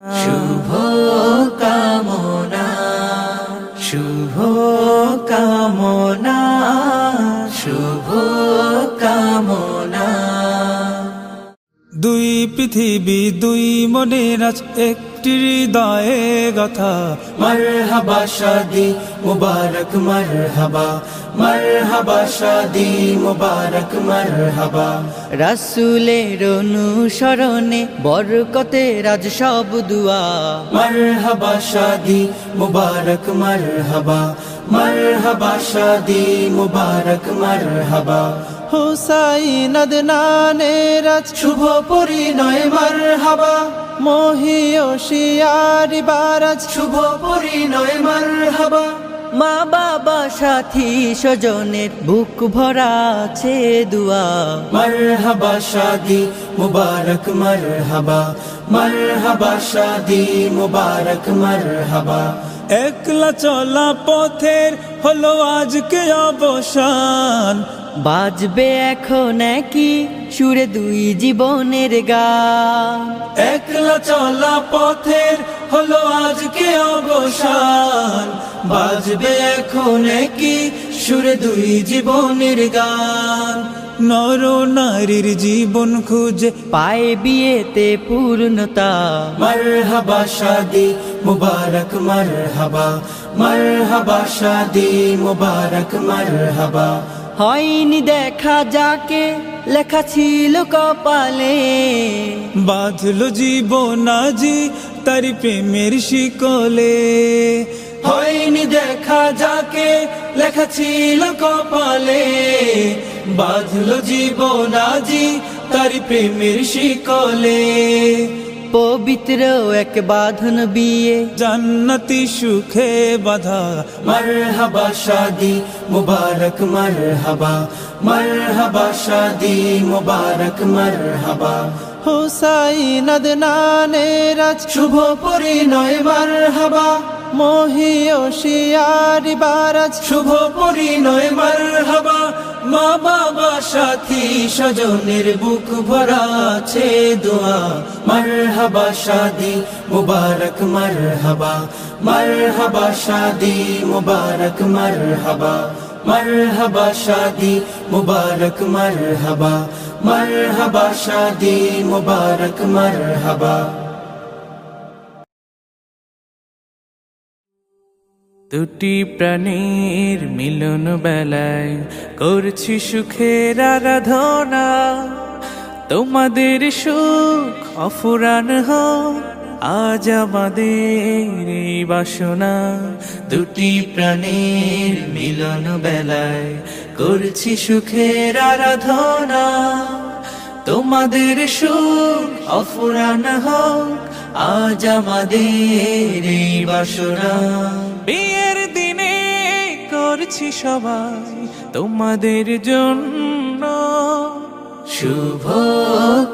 শুভ কামনা, শুভ কামনা, শুভ কামনা। দুই পৃথিবী দুই মনের আজ একটি হৃদয়ে গাথা। মারহাবা শাদি মুবারক মারহাবা, মারহাবা শাদি মুবারক মারহাবা। রাসূলের অনুসরণে বরকতের আজ সব দুয়া। মারহাবা শাদি মুবারক মারহাবা, মারহাবা শাদি মুবারক মারহাবা। হুসাইন আদনানের আজ শুভ পরিণয় মারহাবা, মহিয়সিয়ারি বারাজ শুভ পরিণয় মারহাবা। মা বাবা সাথী স্বজনের বুক ভরা আছে দুয়া। মারহাবা শাদি মুবারক মারহাবা, মারহাবা শাদি মুবারক মারহাবা। একলা চলা পথের হলো আজকে অবসান। বাজবে এখন কি সুরে দুই জীবনের গান। একলা চলা পথের হলো আজকে অবসান। বাজবে এখন কি সুরে দুই জীবনের গান। নর নারীর জীবন খুঁজে পায় বিয়েতে পূর্ণতা। মারহাবা শাদি মুবারক মারহাবা, মারহাবা শাদি মুবারক মারহাবা। হয়নি দেখা যাকে লেখা ছিল কপালে, বাঁধলো জীবন আজি তারি প্রেমের শিকলে। হয়নি দেখা যাকে লেখা ছিল কপালে, বাঁধলো জীবন আজি তারি প্রেমের শিকলে। পবিত্র এক বাঁধন বিয়ে জান্নাতি সুখে বাধা। মারহাবা শাদি মুবারক মারহাবা, মারহাবা শাদি মুবারক মারহাবা। হুসাইন আদনানের আজ শুভ পরিণয় মারহাবা, মহিয়সিয়ারি বারাজ শুভ পরিণয় মারহাবা। মা বাবা সাথী স্বজনের বুক ভরা আছে দোয়া। মারহাবা শাদি মুবারক মারহাবা, মারহাবা শাদি মুবারক মারহাবা। মারহাবা শাদি মুবারক মারহাবা, মারহাবা শাদি মুবারক মারহাবা। দুটি প্রাণীর মিলন বেলায় করছি সুখের আরাধনা। তোমাদের সুখ অফুরান হোক আজ আমাদের এই বাসনা। দুটি প্রাণীর মিলন বেলায় করছি সুখের আরাধনা। তোমাদের সুখ অফুরান হোক আজ আমাদের এই বাসনা। বিয়ের দিনে করছি সবাই তোমাদের জন্য শুভ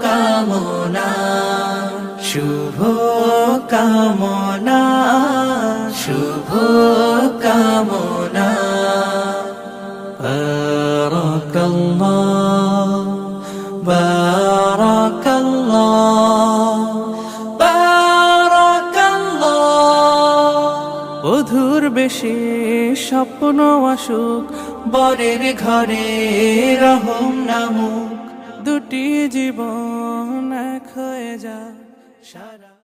কামনা, শুভ কামনা, শুভ কামনা। বারাকাল্লাহ, বারাকাল্লাহ, বারাকাল্লাহ। বধুর বেশে স্বপ্ন আসুক বরের ঘরে রহম নামুক। দুটি জীবন এক হয়ে যায়।